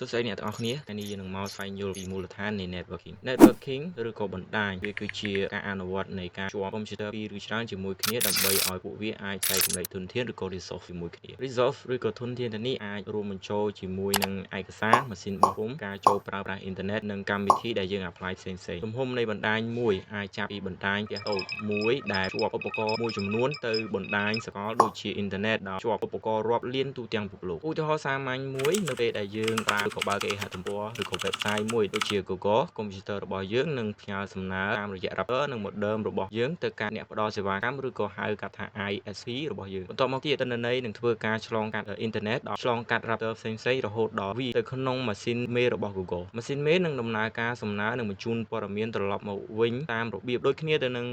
សួស្តីអ្នកទាំងអស់គ្នាថ្ងៃនេះយើងនឹងមកស្វែងយល់ពីមូលដ្ឋាននៃ networking ឬក៏បណ្ដាញវាគឺជាការអនុវត្តនៃការជួបកុំព្យូទ័រពីរឬច្រើនជាមួយគ្នាដើម្បីឲ្យពួកវាអាចចែករំលែកធនធានឬក៏ resource ជាមួយគ្នា resource ឬក៏ធនធានទាំងនេះអាចរួមបញ្ចូលជាមួយនឹងឯកសារម៉ាស៊ីនបោះពុម្ពការចូលប្រើប្រាស់អ៊ីនធឺណិតនិងកម្មវិធីដែលយើង apply ផ្សេងៗទំហំនៃបណ្ដាញមួយអាចចាប់ពីបណ្ដាញផ្ទះតូចមួយដែលជួបឧបករណ៍មួយចំនួនទៅបណ្ដាញសកលដូចជាអ៊ីនធឺណិតដែលជួបឧបករណ៍រាប់លានទូទាំងពិភពលោកឧទាហរណ៍សាមញ្ញមួយនៅពេលដែលយើងប្រើក៏បើកគេហទំព័រឬក៏ website មួយដូចជា Google កុំព្យូទ័ររបស់យើងនឹងផ្ញើសំណើតាមរយៈ router និង modem របស់យើងទៅកាន់អ្នកផ្ដល់សេវាកម្មឬក៏ហៅកាត់ថា ISP របស់យើងបន្ទាប់មកទៀតទិន្នន័យនឹងធ្វើការឆ្លងកាត់អ៊ីនធឺណិតឆ្លងកាត់ router ផ្សេងៗរហូតដល់វាទៅក្នុងម៉ាស៊ីនមេរបស់ Google ម៉ាស៊ីនមេនឹងដំណើរការសំណើនិងបញ្ជូនព័ត៌មានត្រឡប់មកវិញតាមរបៀបដូចគ្នាទៅនឹង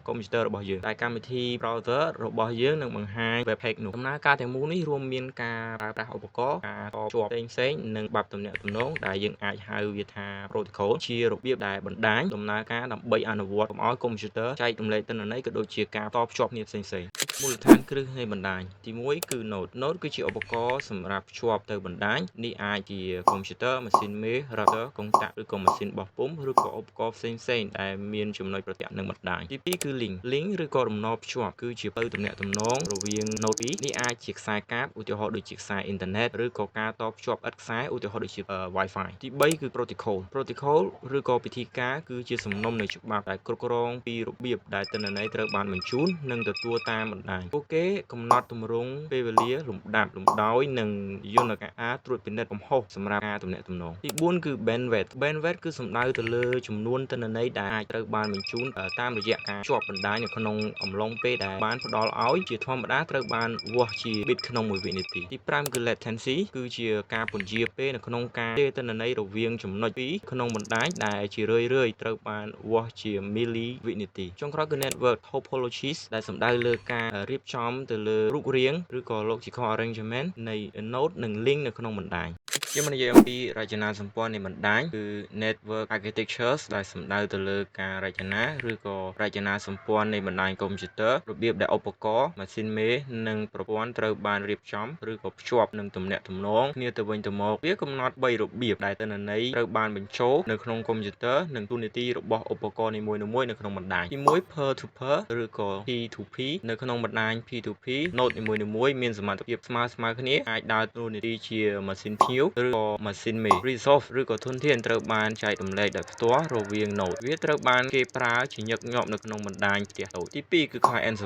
កុំព្យូទ័ររបស់យើងតែកម្មវិធី browser របស់យើងនឹងបង្ហាញ web page នោះដំណើរការទាំងមូលនេះរួមមានការប្រើប្រាស់ឧបករណ៍ការតភ្ជាប់ផ្សេងៗនិងបាប់ទំនាក់ទំនងដែលយើងអាចហៅវាថា protocol ជារបៀបដែលបណ្ដាញដំណើរការដើម្បីអនុវត្តកុំឲ្យកុំព្យូទ័រចែករំលែកទិន្នន័យក៏ដូចជាការតភ្ជាប់គ្នាផ្សេងៗមូលដ្ឋានគ្រឹះនៃបណ្ដាញទី1គឺ node គឺជាឧបករណ៍សម្រាប់ភ្ជាប់ទៅបណ្ដាញនេះអាចជាកុំព្យូទ័រម៉ាស៊ីនមេ router កុងតាក់ឬក៏ម៉ាស៊ីនបោះពុម្ពឬក៏ឧបករណ៍ផ្សេងៗដែលមានចំណុចប្រទាក់នឹងបណ្ដាញទី2គឺ link ឬក៏រំណភ្ជាប់គឺជាផ្លូវទំនាក់ទំនងរវាង node ពីរនេះអាចជាខ្សែកាបឧទាហរណ៍ដូចជាខ្សែអ៊ីនធឺណិតឬក៏ការតភ្ជាប់ឥតខ្សែឧទាហរណ៍ដូចជា Wi-Fi ទី3គឺ protocol ឬក៏ពិធីការគឺជាសំណុំនៃច្បាប់ដែលគ្រប់គ្រងពីរបៀបដែលទិន្នន័យត្រូវបានបញ្ជូននិងទទួលតាមបណ្ដាញពួកគេកំណត់ទម្រង់ពេលវេលាលំដាប់លំដោយនិងយន្តការត្រួតពិនិត្យកំហុសសម្រាប់ការទំនាក់ទំនងទី4គឺ bandwidth គឺសំដៅទៅលើចំនួនទិន្នន័យដែលអាចត្រូវបានបញ្ជូនតាមរយៈការជាប់បណ្ដាញនៅក្នុងអំឡុងពេលដែលបានផ្ដល់ឲ្យជាធម្មតាត្រូវបានវាស់ជា bit ក្នុង1វិនាទីទី5គឺ latency គឺជាការពន្យាពេលនៅក្នុងការជេរទិន្នន័យរវាងចំណុចពីរក្នុងបណ្ដាញដែលជារឿយៗត្រូវបានវាស់ជា milli វិនាទីចុងក្រោយគឺ network topologies ដែលសំដៅលើការរៀបចំទៅលើរូបរាងឬក៏ logical arrangement នៃ node និង link នៅក្នុងបណ្ដាញយើងមកនិយាយអំពីរចនាសម្ព័ន្ធនៃបណ្ដាញគឺ network architectures ដែលសំដៅទៅលើការរចនាឬក៏រចនាសម្ព័ន្ធនៃបណ្ដាញកុំព្យូទ័ររបៀបដែលឧបករណ៍ម៉ាស៊ីនមេនិងប្រព័ន្ធត្រូវបានរៀបចំឬក៏ភ្ជាប់នឹងទំនាក់ទំនងគ្នាទៅវិញទៅមកវាកំណត់3របៀបដែលទិន្នន័យត្រូវបានបញ្ចូលនៅក្នុងកុំព្យូទ័រនិងតួនាទីរបស់ឧបករណ៍នីមួយៗនៅក្នុងបណ្ដាញទី1 peer to peer ឬក៏ P2P នៅក្នុងបណ្ដាញ P2P node នីមួយៗមានសមត្ថភាពស្មើគ្នាអាចដើរតួនាទីជាម៉ាស៊ីនភ្ញៀវឬក៏ម៉ាស៊ីនមេ resource ឬក៏ធនធានត្រូវបានចែករំលែកដោយផ្ទាល់រវាង node វាត្រូវបានគេប្រើជាញឹកញាប់នៅក្នុងបណ្ដាញផ្ទះតូចទី2គឺ client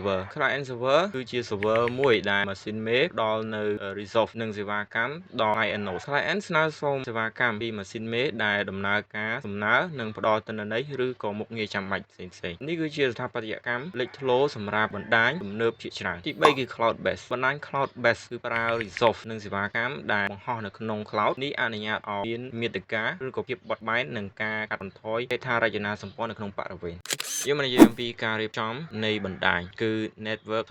server គឺជា server មួយដែលម៉ាស៊ីនមេផ្ដល់នៅ resource និងសេវាកម្មដល់ client node client ស្នើសុំសេវាកម្មពីម៉ាស៊ីនមេដែលដំណើរការសំណើនិងផ្ដល់ទិន្នន័យឬក៏មុខងារចាំបាច់ផ្សេងៗនេះគឺជាស្ថាបត្យកម្មលេចធ្លោសម្រាប់បណ្ដាញទំនើបជាច្រើនទី3គឺ cloud base បណ្ដាញ cloud base គឺប្រើ resource និងសេវាកម្មដែលបង្ហោះនៅក្នុង cloud នេះអនុញ្ញាតឲ្យមានមាតិកាឬក៏ភាពបត់បែននិងការកាត់បន្ថយហេដ្ឋារចនាសម្ព័ន្ធនៅក្នុងបរិវេណយើងមកនិយាយអំពីការរៀបចំនៃបណ្ដាញគឺ network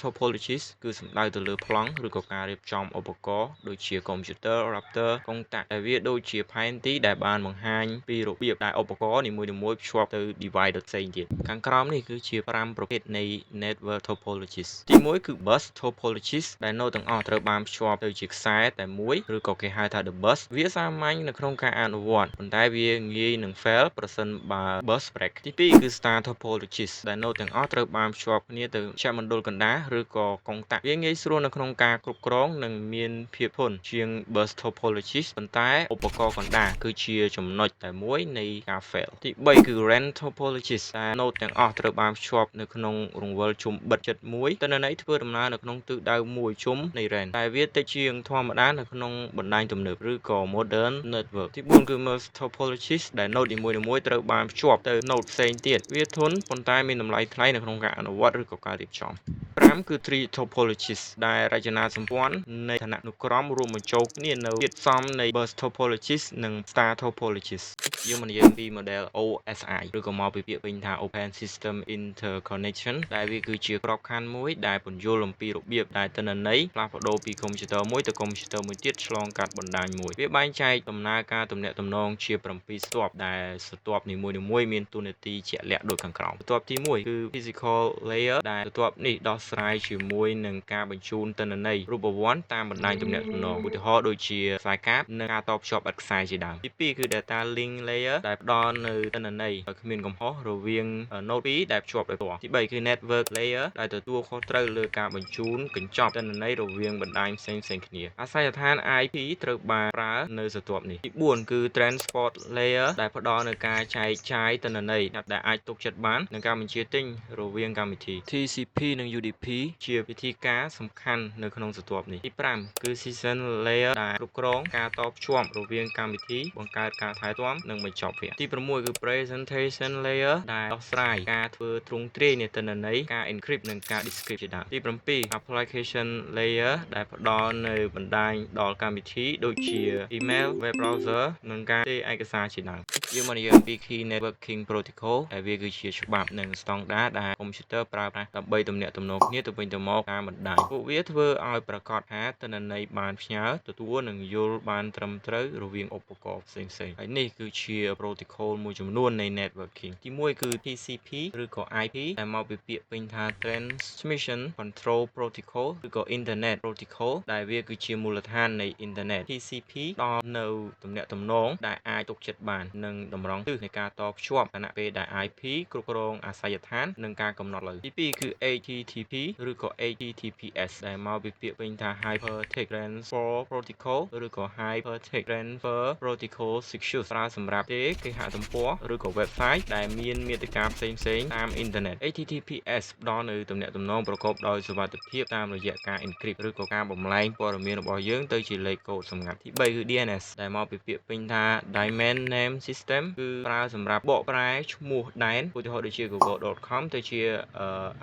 topologies គឺសំដៅទៅលើប្លង់ឬក៏ការរៀបចំឧបករណ៍ដូចជាកុំព្យូទ័រ router កុងតាក់ដែលវាដូចជាផែនទីដែលបានបង្ហាញពីរបៀបដែលឧបករណ៍នីមួយៗភ្ជាប់ទៅ device ផ្សេងទៀតខាងក្រោមនេះគឺជា5ប្រភេទនៃ network topologies ទី1គឺ bus topologies ដែល node ទាំងអស់ត្រូវបានភ្ជាប់ទៅជាខ្សែតែមួយឬក៏គេហៅថា the bus វាសាមញ្ញនៅក្នុងការអនុវត្តប៉ុន្តែវាងាយនឹង fail ប្រសិនបើ bus break ទី2គឺ star topologies ដែល node ទាំងអស់ត្រូវបានភ្ជាប់គ្នាទៅមជ្ឈមណ្ឌលកណ្ដាលឬក៏កុងតាក់វាងាយស្រួលនៅក្នុងការគ្រប់គ្រងនិងមានភាពធន់ជាង bus topologies ប៉ុន្តែឧបករណ៍កណ្ដាលគឺជាចំណុចតែមួយនៃការ fail ទី3គឺ RAN topologies ដែល node ទាំងអស់ត្រូវបានភ្ជាប់នៅក្នុងរង្វិលជុំបិទជិតមួយទិន្នន័យធ្វើដំណើរនៅក្នុងទិសដៅមួយជុំនៃ RAN តែវាតិចជាងធម្មតានៅក្នុងបណ្ដាញទំនើបឬក៏ modern network ទី4គឺ merge topologies ដែល node នីមួយៗត្រូវបានភ្ជាប់ទៅ node ផ្សេងទៀតវាធន់ប៉ុន្តែមានតម្លៃថ្លៃនៅក្នុងការអនុវត្តឬក៏ការរៀបចំ5គឺ tree topologies ដែលរចនាសម្ព័ន្ធនៃឋាននុក្រមរួមបញ្ចូលគ្នានៅធាតុផ្សំនៃ bus topologies និង star topologies យើងមកនិយាយអំពី model OSI ឬក៏មកពីពាក្យពេញថា Open System Interconnection ដែលវាគឺជាក្របខ័ណ្ឌមួយដែលពន្យល់អំពីរបៀបដែលទិន្នន័យផ្លាស់ប្ដូរពីកុំព្យូទ័រមួយទៅកុំព្យូទ័រមួយទៀតឆ្លងកាត់បណ្ដាញមួយវាបែងចែកដំណើរការទំនាក់ទំនងជា7ស្ទាប់ដែលស្ទាប់នីមួយៗមានតួ នាទីជាក់លាក់ដូចខាងក្រោមបន្ទាប់ទី1គឺ physical layer ដែលបន្ទាប់នេះដោះស្រាយជាមួយនឹងការបញ្ជូនទិន្នន័យរូបវន្តតាមបណ្ដាញទំនាក់ទំនងឧទាហរណ៍ដូចជាខ្សែកាបនិងការតភ្ជាប់ឥតខ្សែជាដើមទី2គឺ data link layer ដែលផ្ដល់នូវទិន្នន័យឲ្យគ្មានកំហុសរវាង node 2ដែលភ្ជាប់ដោយផ្ទាល់ទី3គឺ network layer ដែលទទួលខុសត្រូវលើការបញ្ជូនកញ្ចប់ទិន្នន័យរវាងបណ្ដាញផ្សេងៗគ្នាអាសយដ្ឋាន IP ត្រូវបានប្រើនៅស្រទាប់នេះទី4គឺ transport layer ដែលផ្ដល់នូវការចែកចាយទិន្នន័យដែលអាចទុកចិត្តបាននិងការបញ្ជាទិញរវាងកម្មវិធី TCP និង UDP ជាវិធីការសំខាន់នៅក្នុងស្រទាប់នេះទី5គឺ session layer ដែលគ្រប់គ្រងការតភ្ជាប់រវាងកម្មវិធីបង្កើតការថែទាំនិងបញ្ចប់វគ្គទី6គឺ presentation layer ដែលដោះស្រាយការធ្វើទ្រង់ទ្រាយនៃទិន្នន័យការ encrypt និងការ decrypt ជាដើមទី7 application layer ដែលផ្ដល់នូវបណ្ដាញដល់កម្មវិធីដូចជា email web browser និងការផ្ទេរឯកសារជាដើមយើងមកនិយាយអំពី key networking protocol ដែលវាគឺជាច្បាប់និងស្តង់ដារដែលកុំព្យូទ័រប្រើប្រាស់ដើម្បីទំនាក់ទំនងគ្នាទៅវិញទៅមកតាមបណ្ដាញពួកវាធ្វើឲ្យប្រាកដថាទិន្នន័យបានផ្ញើទទួលនិងយល់បានត្រឹមត្រូវរវាងឧបករណ៍ផ្សេងៗហើយនេះគឺជា protocol មួយចំនួននៃ networking ទី1គឺ TCP ឬក៏ IP ដែលមកពីពាក្យពេញថា Transmission Control Protocol ឬក៏ Internet Protocol ដែលវាគឺជាមូលដ្ឋាននៃ Internet TCP ផ្ដល់នូវទំនាក់ទំនងដែលអាចទុកចិត្តបាននិងតម្រង់ទិសនៃការតភ្ជាប់ខណៈពេលដែល IP គ្រប់គ្រងអាសយដ្ឋាននិងការកំណត់ផ្លូវទី2គឺ HTTP ឬក៏ HTTPS ដែលមកពីពាក្យពេញថា Hypertext Transfer Protocol ឬក៏ Hypertext Transfer Protocol Secure ប្រើសម្រាប់ទេគេហទំព័រឬក៏ website ដែលមានមាតិកាផ្សេងៗតាមអ៊ីនធឺណិត HTTPS ផ្ដល់នូវទំនាក់ទំនងប្រកបដោយសុវត្ថិភាពតាមរយៈការ encrypt ឬក៏ការបំលែងព័ត៌មានរបស់យើងទៅជាលេខកូដសម្ងាត់ទី3គឺ DNS ដែលមកពីពាក្យពេញថា Domain Name System គឺប្រើសម្រាប់បកប្រែឈ្មោះដែនឧទាហរណ៍ដូចជា google.com ទៅជា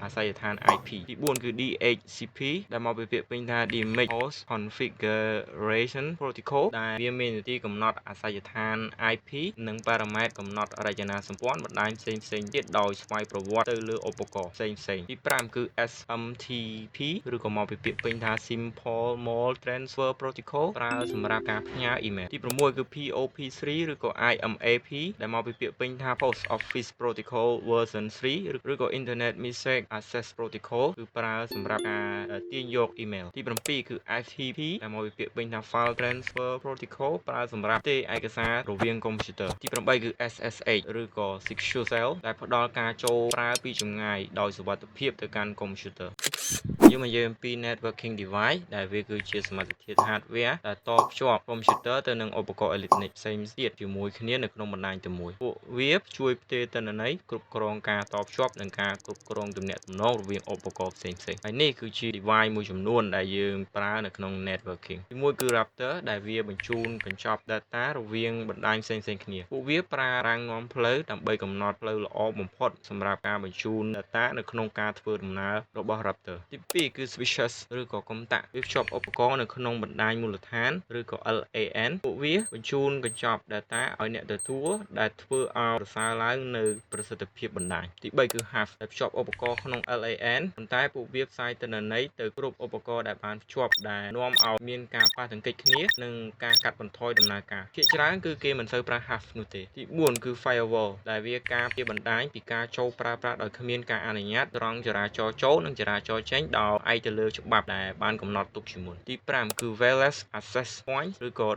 អាសយដ្ឋាន IP ទី4គឺ DHCP ដែលមកពីពាក្យពេញថា Image Host Configuration Protocol ដែលវាមាននីតិកំណត់អាសយដ្ឋាន IP និងប៉ារ៉ាម៉ែត្រកំណត់រចនាសម្ព័ន្ធបណ្ដាញផ្សេងៗទៀតដោយស្វ័យប្រវត្តិទៅលើឧបករណ៍ផ្សេងៗទី5គឺ SMTP ឬក៏មកពីពាក្យពេញថា Simple Mode Transfer Protocol ប្រើសម្រាប់ការផ្ញើអ៊ីមែលទី6គឺ POP3 ឬក៏ IMAP ដែលមកពីពាក្យពេញថា Post Office Protocol version 3ឬក៏ Internet Message Access Protocol គឺប្រើសម្រាប់ការទាញយកអ៊ីមែលទី7គឺ FTP ដែលមកពីពាក្យពេញថា File Transfer Protocol ប្រើសម្រាប់ផ្ទេរឯកសាររវាងកុំព្យូទ័រទី8គឺ SSH ឬក៏ Secure Shell ដែលផ្ដល់ការចូលប្រើពីចម្ងាយដោយសុវត្ថិភាពទៅកាន់កុំព្យូទ័រយើងមកនិយាយអំពី networking device ដែលវាគឺជាសមាសធាតុ hardware ដែលតភ្ជាប់កុំព្យូទ័រទៅនឹងឧបករណ៍អេឡិចត្រូនិកផ្សេងទៀតជាមួយគ្នានៅក្នុងបណ្ដាញតែមួយពួកវាជួយផ្ទេរទិន្នន័យគ្រប់គ្រងការតភ្ជាប់និងការគ្រប់គ្រងទំនាក់ទំនងរវាងឧបករណ៍ផ្សេងៗហើយនេះគឺជា device មួយចំនួនដែលយើងប្រើនៅក្នុង networking ទី1គឺ router ដែលវាបញ្ជូនកញ្ចប់ data រវាងបណ្ដាញផ្សេងៗគ្នាពួកវាប្រើរាំងនាំផ្លូវដើម្បីកំណត់ផ្លូវល្អបំផុតសម្រាប់ការបញ្ជូន data នៅក្នុងការធ្វើដំណើររបស់ router ទី2គឺ switches ឬក៏កុំតាក់វាភ្ជាប់ឧបករណ៍នៅក្នុងបណ្ដាញមូលដ្ឋានឬក៏ LAN ពួកវាបញ្ជូនកញ្ចប់ data ឲ្យអ្នកទទួលដែលធ្វើឲ្យប្រសើរឡើងនៅប្រសិទ្ធភាពបណ្ដាញទី3គឺ HAF ដែលភ្ជាប់ឧបករណ៍ក្នុង LAN ប៉ុន្តែពួកវាផ្សាយទិន្នន័យទៅគ្រប់ឧបករណ៍ដែលបានភ្ជាប់ដែលនាំឲ្យមានការប៉ះទង្គិចគ្នានិងការកាត់បន្ថយដំណើរការភាគច្រើនគឺគេមិនសូវប្រើ HAF នោះទេទី4គឺ firewall ដែលវាការពារបណ្ដាញពីការចូលប្រើប្រាស់ដោយគ្មានការអនុញ្ញាតត្រង់ចរាចរណ៍ចូលនិងចរាចរណ៍ចេញដោយឯកទៅលើច្បាប់ដែលបានកំណត់ទុកជាមុនទី5គឺ wireless access point ឬក៏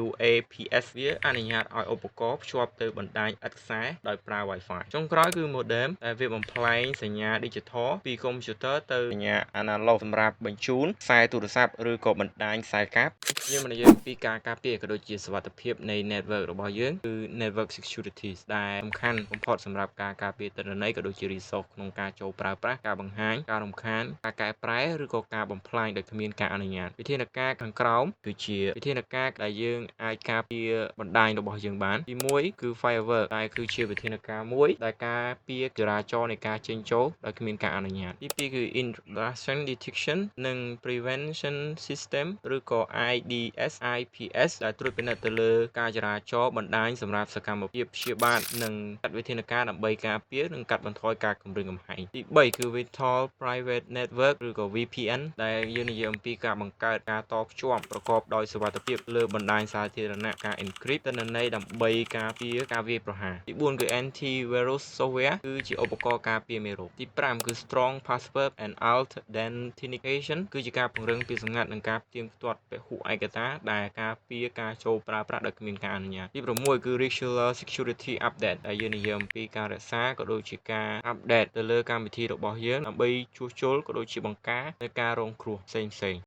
WAPS វាអនុញ្ញាតឲ្យឧបករណ៍ភ្ជាប់ទៅបណ្ដាញឥតខ្សែដោយប្រើ Wi-Fi ចុងក្រោយគឺ modem ដែលវាបំប្លែងសញ្ញា digital ពីកុំព្យូទ័រទៅសញ្ញា analog សម្រាប់បញ្ជូនខ្សែទូរស័ព្ទឬក៏បណ្ដាញខ្សែកាបយើងមកនិយាយអំពីការការពារក៏ដូចជាសុវត្ថិភាពនៃ network របស់យើងគឺ network security ដែលសំខាន់បំផុតសម្រាប់ការការពារទិន្នន័យក៏ដូចជា resource ក្នុងការចូលប្រើប្រាស់ការបង្ហាញការរំខានការកែប្រែឬក៏ការបំផ្លាញដោយគ្មានការអនុញ្ញាតវិធានការខាងក្រោមគឺជាវិធានការដែលយើងអាចការពារបណ្ដាញរបស់យើងបានទី1គឺ firewall ដែលគឺជាវិធានការមួយដែលការពារចរាចរណ៍នៃការចេញចូលដោយគ្មានការអនុញ្ញាតទី2គឺ intrusion detection និង prevention system ឬក៏ IDS IPS ដែលត្រួតពិនិត្យទៅលើការចរាចរណ៍បណ្ដាញសម្រាប់សកម្មភាពព្យាបាទនិងចាត់វិធានការដើម្បីការពារនិងកាត់បន្ថយការគំរាមកំហែងទី3គឺ Virtual Private Network ឬក៏ VPN ដែលយើងនិយាយអំពីការបង្កើតការតភ្ជាប់ប្រកបដោយសុវត្ថិភាពលើបណ្ដាញសាធារណៈការ encrypt ទិន្នន័យដើម្បីការពារការវាយប្រហារទី4គឺ antivirus software គឺជាឧបករណ៍ការពារមេរោគទី5គឺ strong password and authentication គឺជាការពង្រឹងពីសម្ងាត់និងការផ្ទៀងផ្ទាត់ពហុឯកតាដែលការពារការចូលប្រើប្រាស់ដោយគ្មានការអនុញ្ញាតទី6គឺ regular security update ដែលយើងនិយាយអំពីការរក្សាក៏ដូចជាការ update ទៅលើកម្មវិធីរបស់យើងដើម្បីជួសជុលក៏ដូចជាបង្ការនៅការរងគ្រោះផ្សេងៗ